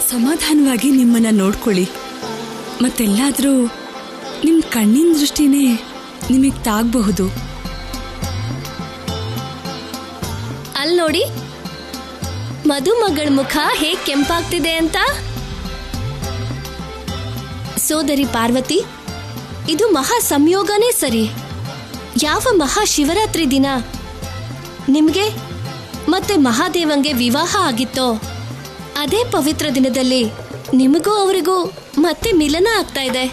ಸಮಾಧಾನವಾಗಿ ನಿಮ್ಮನ್ನ ನೋಡ್ಕೊಳ್ಳಿ. ಮತ್ತೆಲ್ಲಾದ್ರೂ ನಿಮ್ಮ ಕಣ್ಣಿನ ದೃಷ್ಟಿನೇ ನಿಮಗೆ ತಾಗಬಹುದು. ಅಲ್ಲಿ ನೋಡಿ, ಮದುಮಗಳ ಮುಖ ಹೇಗ್ ಕೆಂಪಾಗ್ತಿದೆ ಅಂತ. ಸೋದರಿ ಪಾರ್ವತಿ, ಇದು ಮಹಾ ಸಂಯೋಗನೇ ಸರಿ. ಯಾವ ಮಹಾ ಶಿವರಾತ್ರಿ ದಿನ ನಿಮ್ಗೆ ಮತ್ತೆ ಮಹಾದೇವಂಗೆ ವಿವಾಹ ಆಗಿತ್ತೋ ಅದೇ ಪವಿತ್ರ ದಿನದಲ್ಲಿ ನಿಮಗೂ ಅವರಿಗೂ ಮತ್ತೆ ಮಿಲನ ಆಗ್ತಾ ಇದೆ.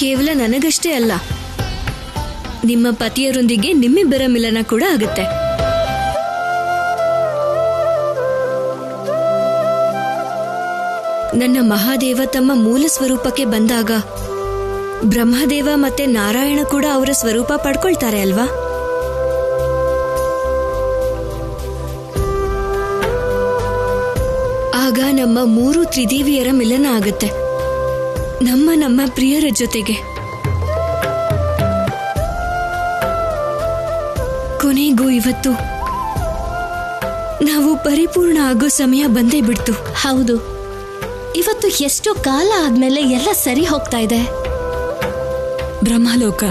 ಕೇವಲ ನನಗಷ್ಟೇ ಅಲ್ಲ, ನಿಮ್ಮ ಪತಿಯರೊಂದಿಗೆ ನಿಮ್ಮಿಬ್ಬರ ಮಿಲನ ಕೂಡ ಆಗುತ್ತೆ. ನನ್ನ ಮಹಾದೇವ ತಮ್ಮ ಮೂಲ ಸ್ವರೂಪಕ್ಕೆ ಬಂದಾಗ ಬ್ರಹ್ಮದೇವ ಮತ್ತೆ ನಾರಾಯಣ ಕೂಡ ಅವರ ಸ್ವರೂಪ ಪಡ್ಕೊಳ್ತಾರೆ ಅಲ್ವಾ? ಆಗ ನಮ್ಮ ಮೂರು ತ್ರಿದೇವಿಯರ ಮಿಲನ ಆಗುತ್ತೆ, ನಮ್ಮ ಪ್ರಿಯರ ಜೊತೆಗೆ. ಕೊನೆಗೂ ಇವತ್ತು ನಾವು ಪರಿಪೂರ್ಣ ಆಗೋ ಸಮಯ ಬಂದೇ ಬಿಡ್ತು. ಹೌದು, ಇವತ್ತು ಎಷ್ಟೋ ಕಾಲ ಆದ್ಮೇಲೆ ಎಲ್ಲ ಸರಿ ಹೋಗ್ತಾ ಇದೆ. ಬ್ರಹ್ಮಲೋಕ,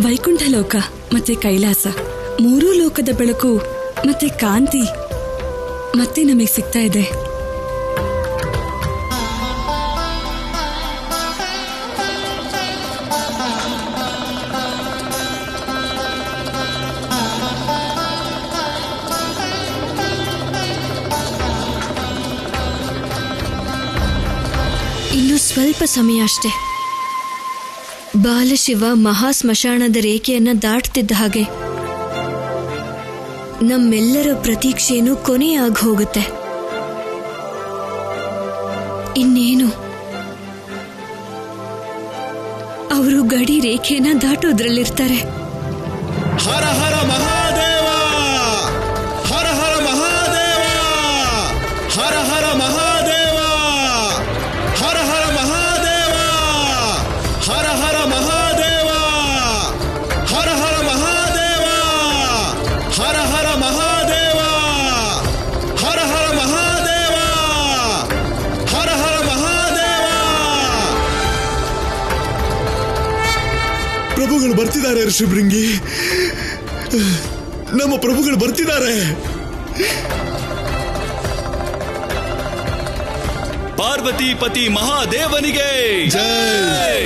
ವೈಕುಂಠ ಲೋಕ ಮತ್ತೆ ಕೈಲಾಸ, ಮೂರೂ ಲೋಕದ ಬೆಳಕು ಮತ್ತೆ ಕಾಂತಿ ಮತ್ತೆ ನಮಗೆ ಸಿಗ್ತಾ ಇದೆ. ಇನ್ನು ಸ್ವಲ್ಪ ಸಮಯ ಅಷ್ಟೇ. ಬಾಲಶಿವ ಮಹಾ ಸ್ಮಶಾನದ ರೇಖೆಯನ್ನ ದಾಟ್ತಿದ್ದ ಹಾಗೆ ನಮ್ಮೆಲ್ಲರ ಪ್ರತೀಕ್ಷೆಯನ್ನು ಕೊನೆಯಾಗಿ ಹೋಗುತ್ತೆ. ಇನ್ನೇನು ಅವರು ಗಡಿ ರೇಖೆಯನ್ನ ದಾಟೋದ್ರಲ್ಲಿರ್ತಾರೆ. ಹರ ಹರ ಮಹಾದೇವ, ಹರ ಹರ ಮಹಾದೇವ, ಹರ ಹರ ಮಹಾದೇವ, ಹರ ಹರ ಮಹಾದೇವ, ಹರ ಹರ ಮಹಾದೇವ, ಹರ ಹರ ಮಹಾದೇವ, ಹರ ಹರ ಮಹಾದೇವ, ಹರ ಹರ ಮಹಾದೇವ, ಹರ ಹರ ಮಹಾದೇವ. ಪ್ರಭುಗಳು ಬರ್ತಿದ್ದಾರೆ ಋಷಿಭೃಂಗಿ, ನಮ್ಮ ಪ್ರಭುಗಳು ಬರ್ತಿದ್ದಾರೆ. ಪಾರ್ವತಿ ಪತಿ ಮಹಾದೇವನಿಗೆ ಜೈ.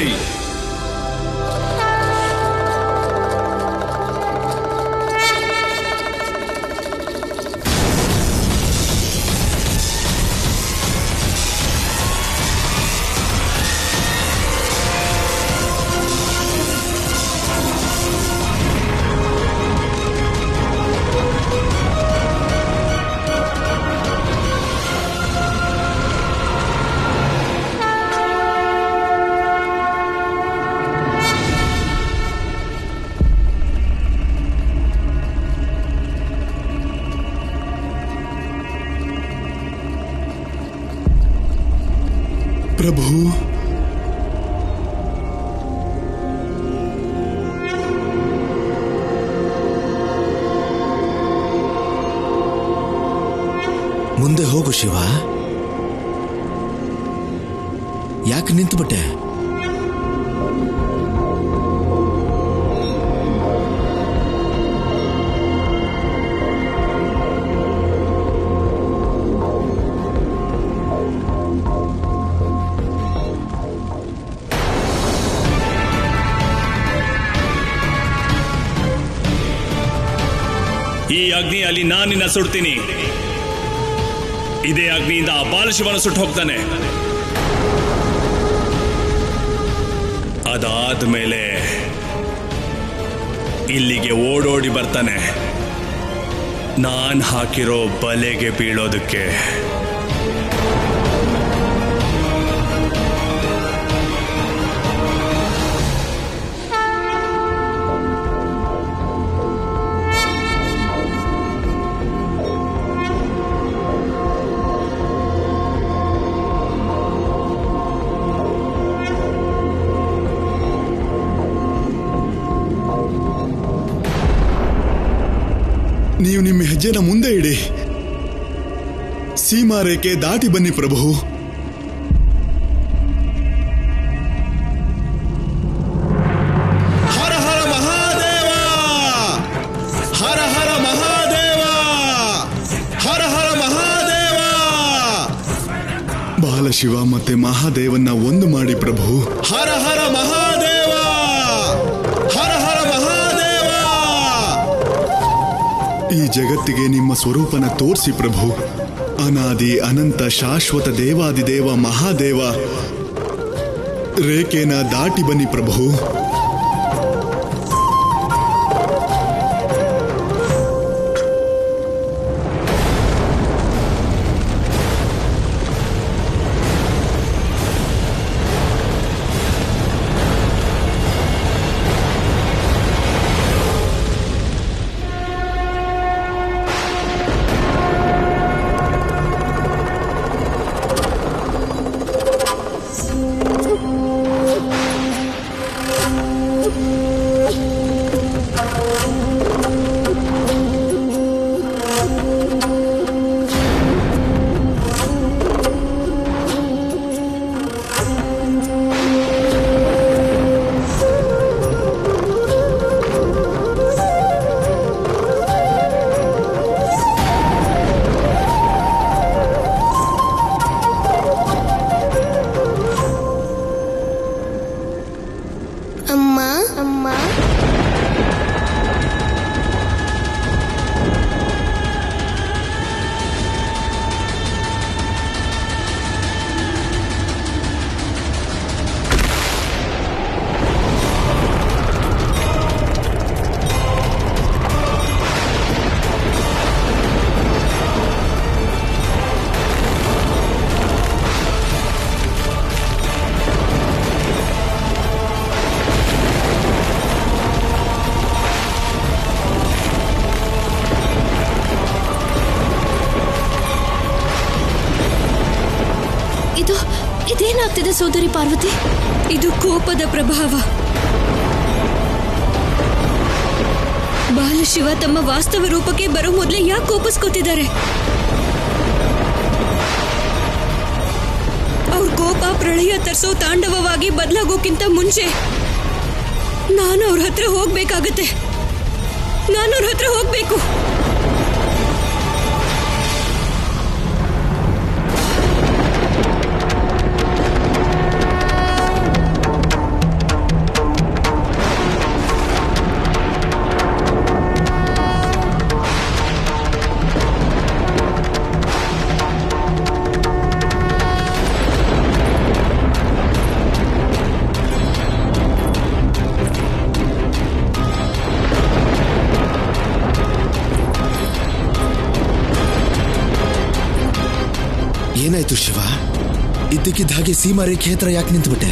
ಪ್ರಭು, ಮುಂದೆ ಹೋಗು ಶಿವ. ಯಾಕೆ ನಿಂತುಬಿಟ್ಟೆ? ಈ ಅಗ್ನಿಯಲ್ಲಿ ನಾನಿನ್ನ ಸುಡ್ತೀನಿ. ಇದೇ ಅಗ್ನಿಯಿಂದ ಆ ಬಾಲಶಿವನ ಸುಟ್ಟು ಹೋಗ್ತಾನೆ. ಅದಾದ್ಮೇಲೆ ಇಲ್ಲಿಗೆ ಓಡೋಡಿ ಬರ್ತಾನೆ, ನಾನ್ ಹಾಕಿರೋ ಬಲೆಗೆ ಬೀಳೋದಕ್ಕೆ. ನೀವು ನಿಮ್ಮ ಹೆಜ್ಜೆನ ಮುಂದೆ ಇಡಿ. ಸೀಮಾ ರೇಖೆ ದಾಟಿ ಬನ್ನಿ ಪ್ರಭು. ಹರ ಹರ ಮಹಾದೇವ, ಹರ ಹರ ಮಹಾದೇವ, ಹರ ಹರ ಮಹಾದೇವ. ಬಾಲಶಿವ ಮತ್ತೆ ಮಹಾದೇವನ್ನ ಒಂದು ಮಾಡಿ ಪ್ರಭು. ಹರ ಹರ ಮಹಾದೇವ, ಹರ ಹರ ಮಹಾದೇವ. ಈ ಜಗತ್ತಿಗೆ ನಿಮ್ಮ ಸ್ವರೂಪನ ತೋರಿಸಿ ಪ್ರಭು. ಅನಾದಿ ಅನಂತ ಶಾಶ್ವತ ದೇವಾದಿದೇವ ಮಹಾದೇವ, ರೇಖೆನ ದಾಟಿ ಬನ್ನಿ ಪ್ರಭು. ಇದೇನಾಗ್ತಿದೆ ಸೋದರಿ ಪಾರ್ವತಿ? ಇದು ಕೋಪದ ಪ್ರಭಾವ. ಬಾಲಶಿವ ತಮ್ಮ ವಾಸ್ತವ ರೂಪಕ್ಕೆ ಬರೋ ಮೊದಲೇ ಯಾಕೆ ಕೋಪಿಸ್ಕೊತಿದ್ದಾರೆ? ಅವ್ರ ಕೋಪ ಪ್ರಳಯ ತರಿಸೋ ತಾಂಡವವಾಗಿ ಬದಲಾಗೋಕ್ಕಿಂತ ಮುಂಚೆ ನಾನು ಅವ್ರ ಹತ್ರ ಹೋಗ್ಬೇಕಾಗತ್ತೆ. ನಾನು ಅವ್ರ ಹತ್ರ ಹೋಗ್ಬೇಕು. ಏನಾಯ್ತು ಶಿವ? ಇದ್ದಕ್ಕಿದ್ದ ಹಾಗೆ ಸೀಮಾ ರೇಖೆ ಹತ್ರ ಯಾಕೆ ನಿಂತುಬಿಟ್ಟೆ?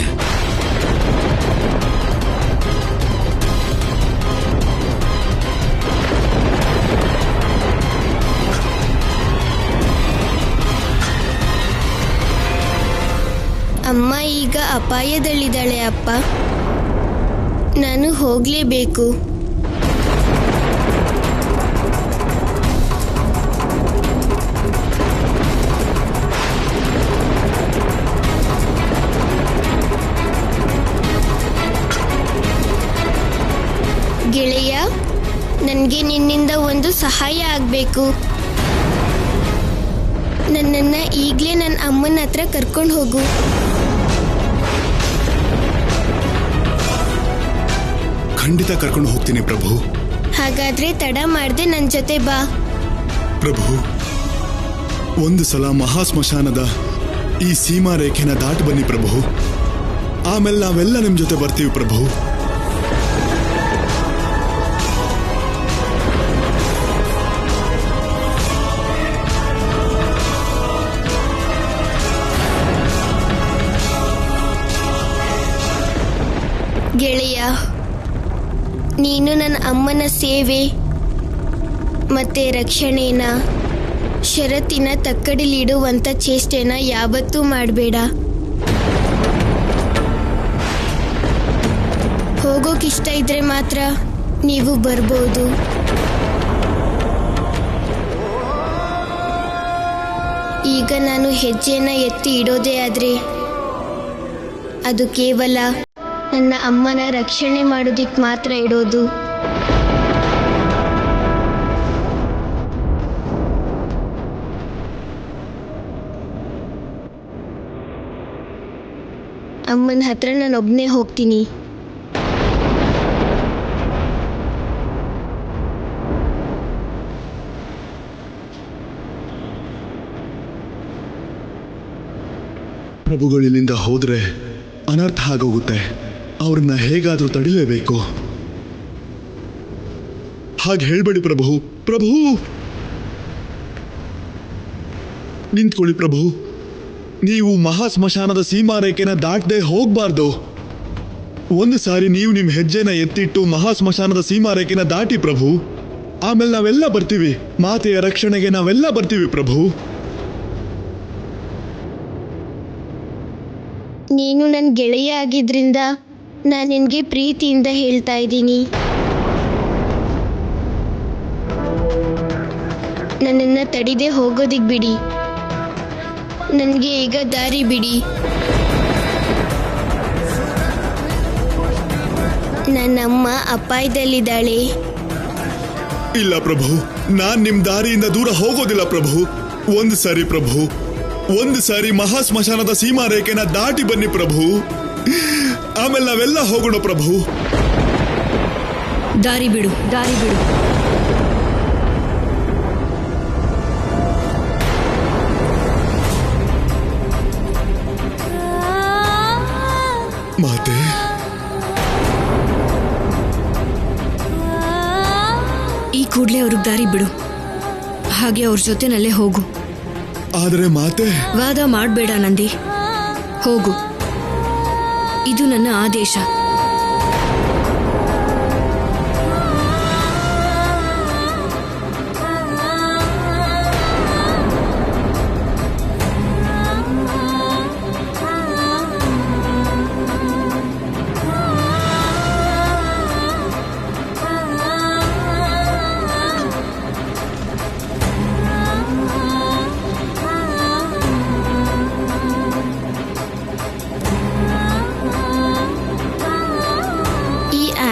ಅಮ್ಮ ಈಗ ಅಪಾಯದಲ್ಲಿದ್ದಾಳೆ ಅಪ್ಪ. ನಾನು ಹೋಗ್ಲೇಬೇಕು. ಗೆಳೆಯ, ನನಗೆ ನಿನ್ನಿಂದ ಒಂದು ಸಹಾಯ ಆಗಬೇಕು. ನನ್ನನ್ನು ಈಗಲೇ ನನ್ನ ಅಮ್ಮನ ಹತ್ರ ಕರ್ಕೊಂಡು ಹೋಗು. ಖಂಡಿತ ಕರ್ಕೊಂಡು ಹೋಗ್ತೀನಿ ಪ್ರಭು. ಹಾಗಾದ್ರೆ ತಡ ಮಾಡದೆ ನನ್ನ ಜೊತೆ ಬಾ. ಪ್ರಭು, ಒಂದು ಸಲ ಮಹಾಸ್ಮಶಾನದ ಈ ಸೀಮಾ ರೇಖೆನ ದಾಟಿ ಬನ್ನಿ ಪ್ರಭು. ಆಮೇಲೆ ನಾವೆಲ್ಲ ನಿಮ್ ಜೊತೆ ಬರ್ತೀವಿ ಪ್ರಭು. ಗೆಳೆಯ, ನೀನು ನನ್ನ ಅಮ್ಮನ ಸೇವೆ ಮತ್ತೆ ರಕ್ಷಣೆನ ಷರತ್ತಿನ ತಕ್ಕಡಿಲಿಡುವಂಥ ಚೇಷ್ಟೆನ ಯಾವತ್ತೂ ಮಾಡಬೇಡ. ಹೋಗೋಕಿಷ್ಟ ಇದ್ರೆ ಮಾತ್ರ ನೀವು ಬರ್ಬೋದು. ಈಗ ನಾನು ಹೆಜ್ಜೆನ ಎತ್ತಿ ಇಡೋದೇ ಆದ್ರೆ ಅದು ಕೇವಲ ನನ್ನ ಅಮ್ಮನ ರಕ್ಷಣೆ ಮಾಡೋದಿಕ್ ಮಾತ್ರ ಇಡೋದು. ಅಮ್ಮನ ಹತ್ರ ನಾನು ಒಬ್ಬನೇ ಹೋಗ್ತೀನಿ. ಪ್ರಭುಗಳು ಇಲ್ಲಿಂದ ಹೋದ್ರೆ ಅನರ್ಥ ಆಗೋಗುತ್ತೆ. ಅವ್ರನ್ನ ಹೇಗಾದ್ರೂ ತಡಿಲೇಬೇಕು. ಹಾಗೆ ಹೇಳ್ಬೇಡಿ ಪ್ರಭು. ಪ್ರಭು ನಿಂತ್ಕೊಳ್ಳಿ ಪ್ರಭು. ನೀವು ಮಹಾ ಸ್ಮಶಾನದ ಸೀಮಾರೇಖೆನ ದಾಟದೆ ಹೋಗ್ಬಾರ್ದು. ಒಂದು ಸಾರಿ ನೀವು ನಿಮ್ಮ ಹೆಜ್ಜೆನ ಎತ್ತಿಟ್ಟು ಮಹಾ ಸ್ಮಶಾನದ ಸೀಮಾರೇಖೆನ ದಾಟಿ ಪ್ರಭು. ಆಮೇಲೆ ನಾವೆಲ್ಲ ಬರ್ತೀವಿ. ಮಾತೆಯ ರಕ್ಷಣೆಗೆ ನಾವೆಲ್ಲ ಬರ್ತೀವಿ ಪ್ರಭು. ನೀನು ನನ್ನ ಗೆಳೆಯ ಆಗಿದ್ರಿಂದ ನಾನು ನಿನಗೆ ಪ್ರೀತಿಯಿಂದ ಹೇಳ್ತಾ ಇದ್ದೀನಿ. ನನ್ನನ್ನು ತಡಿದೆ ಹೋಗೋದಿಕ್ ಬಿಡಿ. ನನಗೆ ಈಗ ದಾರಿ ಬಿಡಿ. ನನ್ನಮ್ಮ ಅಪಾಯದಲ್ಲಿದ್ದಾಳೆ. ಇಲ್ಲ ಪ್ರಭು, ನಾನ್ ನಿಮ್ ದಾರಿಯಿಂದ ದೂರ ಹೋಗೋದಿಲ್ಲ ಪ್ರಭು. ಒಂದು ಸಾರಿ ಪ್ರಭು, ಒಂದು ಸಾರಿ ಮಹಾ ಸ್ಮಶಾನದ ಸೀಮಾರೇಖೆನ ದಾಟಿ ಬನ್ನಿ ಪ್ರಭು. ಆಮೇಲೆ ನಾವೆಲ್ಲ ಹೋಗೋಣ ಪ್ರಭು. ದಾರಿ ಬಿಡು, ದಾರಿ ಬಿಡು. ಮಾತೆ, ಈ ಕೂಡ್ಲೆ ಅವ್ರಿಗೆ ದಾರಿ ಬಿಡು. ಹಾಗೆ ಅವ್ರ ಜೊತೆನಲ್ಲೇ ಹೋಗು. ಆದರೆ ಮಾತೆ, ವಾದ ಮಾಡಬೇಡ ನಂದಿ. ಹೋಗು, ಇದು ನನ್ನ ಆದೇಶ.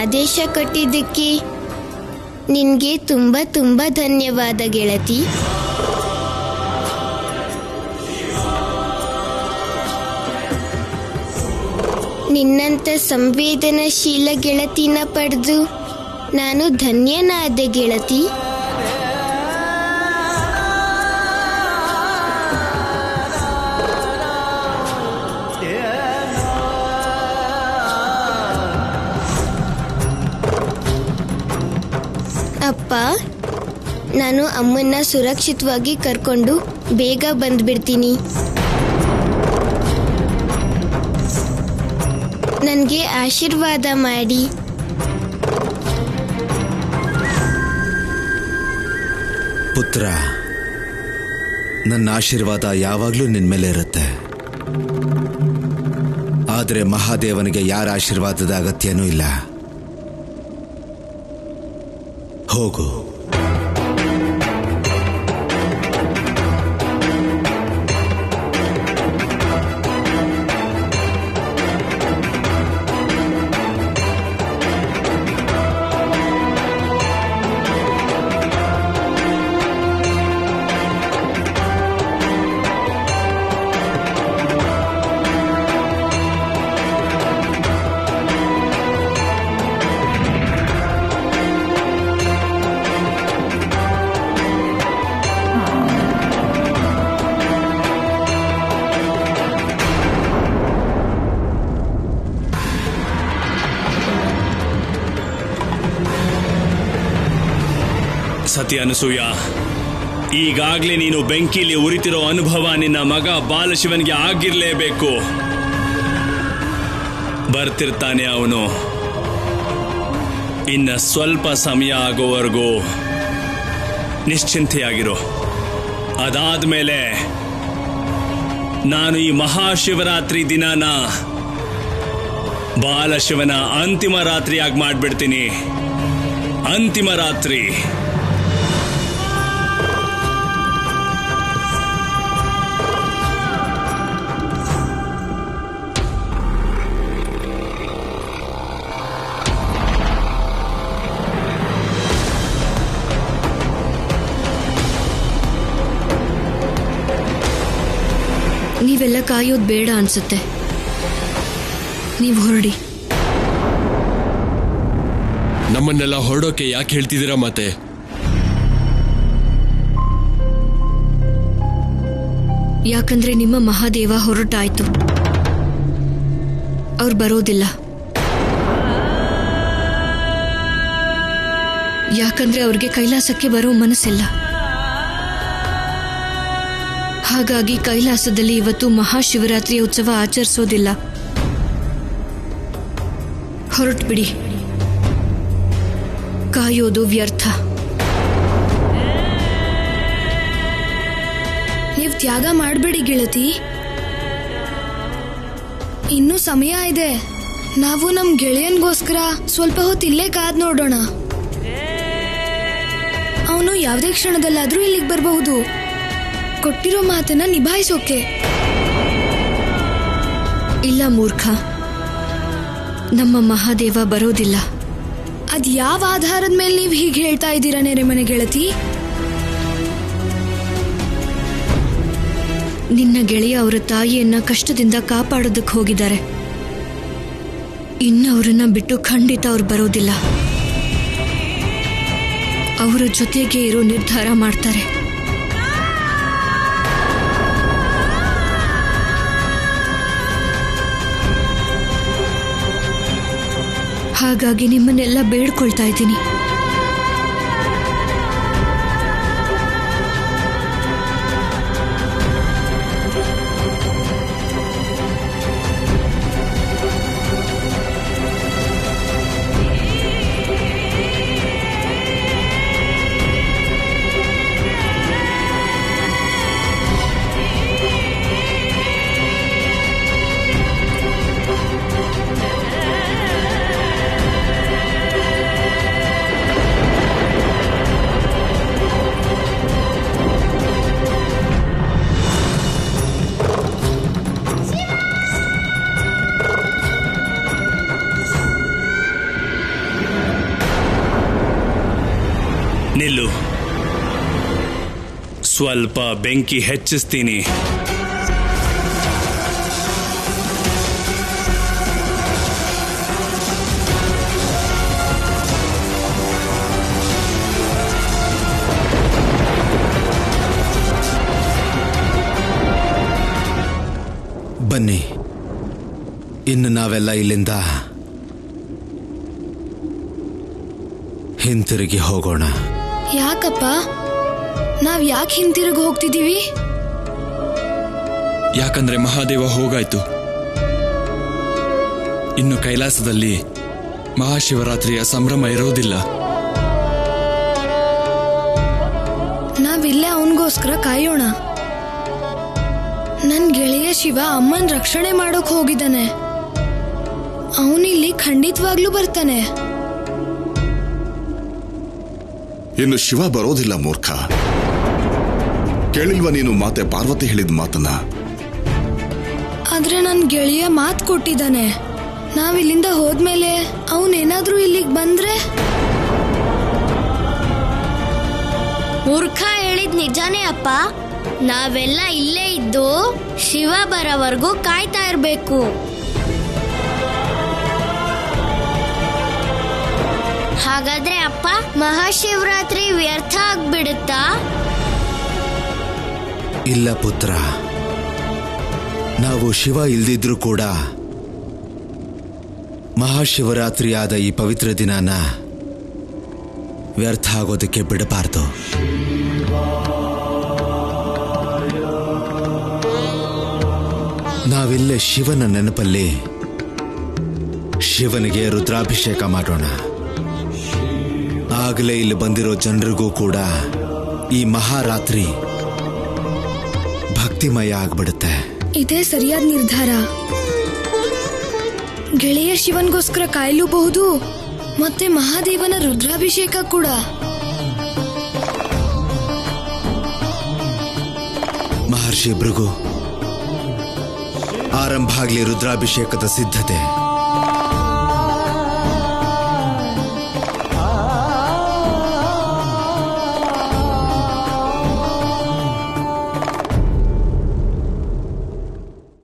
ಆದೇಶ ಕೊಟ್ಟಿದ್ದಕ್ಕೆ ನಿನಗೆ ತುಂಬ ತುಂಬ ಧನ್ಯವಾದ ಗೆಳತಿ. ನಿನ್ನಂಥ ಸಂವೇದನಾಶೀಲ ಗೆಳತಿನ ಪಡೆದು ನಾನು ಧನ್ಯನಾದೆ ಗೆಳತಿ. ಅಪ್ಪ, ನಾನು ಅಮ್ಮನ್ನ ಸುರಕ್ಷಿತವಾಗಿ ಕರ್ಕೊಂಡು ಬೇಗ ಬಂದ್ಬಿಡ್ತೀನಿ. ನನಗೆ ಆಶೀರ್ವಾದ ಮಾಡಿ. ಪುತ್ರ, ನನ್ನ ಆಶೀರ್ವಾದ ಯಾವಾಗಲೂ ನಿನ್ನ ಮೇಲೆ ಇರುತ್ತೆ. ಆದರೆ ಮಹಾದೇವನಿಗೆ ಯಾರ ಆಶೀರ್ವಾದದ ಅಗತ್ಯನೂ ಇಲ್ಲ. ಹೋಗು. ಸತಿ ಅನಸೂಯ, ಈಗಾಗ್ಲೇ ನೀನು ಬೆಂಕಿಲಿ ಉರಿತಿರೋ ಅನುಭವ ನಿನ್ನ ಮಗ ಬಾಲಶಿವನ್ಗೆ ಆಗಿರ್ಲೇಬೇಕು. ಬರ್ತಿರ್ತಾನೆ ಅವನು. ಇನ್ನ ಸ್ವಲ್ಪ ಸಮಯ ಆಗೋವರೆಗೂ ನಿಶ್ಚಿಂತೆಯಾಗಿರು. ಅದಾದ್ಮೇಲೆ ನಾನು ಈ ಮಹಾಶಿವರಾತ್ರಿ ದಿನನ ಬಾಲಶಿವನ ಅಂತಿಮ ರಾತ್ರಿಯಾಗಿ ಮಾಡ್ಬಿಡ್ತೀನಿ. ಅಂತಿಮ ರಾತ್ರಿ. ನೀವೆಲ್ಲ ಕಾಯೋದು ಬೇಡ ಅನ್ಸುತ್ತೆ. ನೀವು ಹೊರಡಿ. ನಮ್ಮನ್ನೆಲ್ಲ ಹೊರಡೋಕೆ ಯಾಕೆ ಹೇಳ್ತಿದ್ದೀರಾ ಮತ್ತೆ? ಯಾಕಂದ್ರೆ ನಿಮ್ಮ ಮಹಾದೇವ ಹೊರಟಾಯ್ತು. ಅವ್ರು ಬರೋದಿಲ್ಲ. ಯಾಕಂದ್ರೆ ಅವ್ರಿಗೆ ಕೈಲಾಸಕ್ಕೆ ಬರೋ ಮನಸ್ಸಿಲ್ಲ. ಹಾಗಾಗಿ ಕೈಲಾಸದಲ್ಲಿ ಇವತ್ತು ಮಹಾಶಿವರಾತ್ರಿಯ ಉತ್ಸವ ಆಚರಿಸೋದಿಲ್ಲ. ಹೊರಟ್ಬಿಡಿ. ಕಾಯೋದು ವ್ಯರ್ಥ. ನೀವು ತ್ಯಾಗ ಮಾಡಬೇಡಿ ಗೆಳತಿ. ಇನ್ನೂ ಸಮಯ ಇದೆ. ನಾವು ನಮ್ಮ ಗೆಳೆಯನ್ಗೋಸ್ಕರ ಸ್ವಲ್ಪ ಹೊತ್ತು ಇಲ್ಲೇ ಕಾದ್ ನೋಡೋಣ. ಅವನು ಯಾವುದೇ ಕ್ಷಣದಲ್ಲಾದ್ರೂ ಇಲ್ಲಿಗೆ ಬರಬಹುದು. ಕೊಟ್ಟಿರೋ ಮಾತನ್ನ ನಿಭಾಯಿಸೋಕೆ. ಇಲ್ಲ ಮೂರ್ಖ, ನಮ್ಮ ಮಹಾದೇವ ಬರೋದಿಲ್ಲ. ಅದ್ ಯಾವ ಆಧಾರದ ಮೇಲೆ ನೀವು ಹೀಗೆ ಹೇಳ್ತಾ ಇದ್ದೀರಾ ನೆರೆಮನೆ ಗೆಳತಿ? ನಿನ್ನ ಗೆಳೆಯ ಅವರ ತಾಯಿಯನ್ನ ಕಷ್ಟದಿಂದ ಕಾಪಾಡೋದಕ್ಕೆ ಹೋಗಿದ್ದಾರೆ. ಇನ್ನು ಅವರನ್ನ ಬಿಟ್ಟು ಖಂಡಿತ ಅವ್ರು ಬರೋದಿಲ್ಲ. ಅವರ ಜೊತೆಗೆ ಇರೋ ನಿರ್ಧಾರ ಮಾಡ್ತಾರೆ. ಹಾಗಾಗಿ ನಿಮ್ಮನ್ನೆಲ್ಲ ಬೇಡ್ಕೊಳ್ತಾ ಇದ್ದೀನಿ. ನಿಲ್ಲು. ಸ್ವಲ್ಪ ಬೆಂಕಿ ಹೆಚ್ಚಿಸ್ತೀನಿ. ಬನ್ನಿ, ಇನ್ನು ನಾವೆಲ್ಲ ಇಲ್ಲಿಂದ ಹಿಂತಿರುಗಿ ಹೋಗೋಣ. ಯಾಕಪ್ಪ? ನಾವ್ ಯಾಕೆ ಹಿಂತಿರುಗಿ ಹೋಗ್ತಿದೀವಿ? ಯಾಕಂದ್ರೆ ಮಹಾದೇವ ಹೋಗಾಯ್ತು. ಇನ್ನು ಕೈಲಾಸದಲ್ಲಿ ಮಹಾಶಿವರಾತ್ರಿಯ ಸಂಭ್ರಮ ಇರೋದಿಲ್ಲ. ನಾವಿಲ್ಲೇ ಅವನಿಗೋಸ್ಕರ ಕಾಯೋಣ. ನನ್ ಗೆಳೆಯ ಶಿವ ಅಮ್ಮನ್ ರಕ್ಷಣೆ ಮಾಡೋಕ್ ಹೋಗಿದ್ದಾನೆ. ಅವನಿಲ್ಲಿ ಖಂಡಿತವಾಗ್ಲೂ ಬರ್ತಾನೆ. ಇನ್ನು ಶಿವ ಬರೋದಿಲ್ಲ ಮೂರ್ಖ. ಕೇಳಿಲ್ವ ನೀನು ಮಾತೆ ಪಾರ್ವತಿ ಹೇಳಿದ ಮಾತನ್ನ? ಆದ್ರೆ ನನ್ ಗೆಳೆಯ ಮಾತ್ ಕೊಟ್ಟಿದ್ದಾನೆ. ನಾವಿಲ್ಲಿಂದ ಹೋದ್ಮೇಲೆ ಅವನೇನಾದ್ರೂ ಇಲ್ಲಿಗೆ ಬಂದ್ರೆ? ಮೂರ್ಖ ಹೇಳಿದ್ ನಿಜಾನೇ ಅಪ್ಪ. ನಾವೆಲ್ಲ ಇಲ್ಲೇ ಇದ್ದು ಶಿವ ಬರೋವರೆಗೂ ಕಾಯ್ತಾ ಇರ್ಬೇಕು. ಹಾಗಾದ್ರೆ ಅಪ್ಪ, ಮಹಾಶಿವರಾತ್ರಿ ವ್ಯರ್ಥ ಆಗ್ಬಿಡುತ್ತಾ? ಇಲ್ಲ ಪುತ್ರ, ನಾವು ಶಿವ ಇಲ್ದಿದ್ರೂ ಕೂಡ ಮಹಾಶಿವರಾತ್ರಿಯಾದ ಈ ಪವಿತ್ರ ದಿನಾನ ವ್ಯರ್ಥ ಆಗೋದಕ್ಕೆ ಬಿಡಬಾರ್ದು. ನಾವಿಲ್ಲೇ ಶಿವನ ನೆನಪಲ್ಲಿ ಶಿವನಿಗೆ ರುದ್ರಾಭಿಷೇಕ ಮಾಡೋಣ. ಆಗಲೇ ಇಲ್ಲಿ ಬಂದಿರೋ ಜನರಿಗೂ ಕೂಡ ಈ ಮಹಾರಾತ್ರಿ ಭಕ್ತಿಮಯ ಆಗ್ಬಿಡುತ್ತೆ. ಇದೇ ಸರಿಯಾದ ನಿರ್ಧಾರ. ಗೆಳೆಯ ಶಿವನ್ಗೋಸ್ಕರ ಕಾಯಲೂಬಹುದು, ಮತ್ತೆ ಮಹಾದೇವನ ರುದ್ರಾಭಿಷೇಕ ಕೂಡ. ಮಹರ್ಷಿ ಭೃಗು, ಆರಂಭ ಆಗ್ಲಿ ರುದ್ರಾಭಿಷೇಕದ ಸಿದ್ಧತೆ.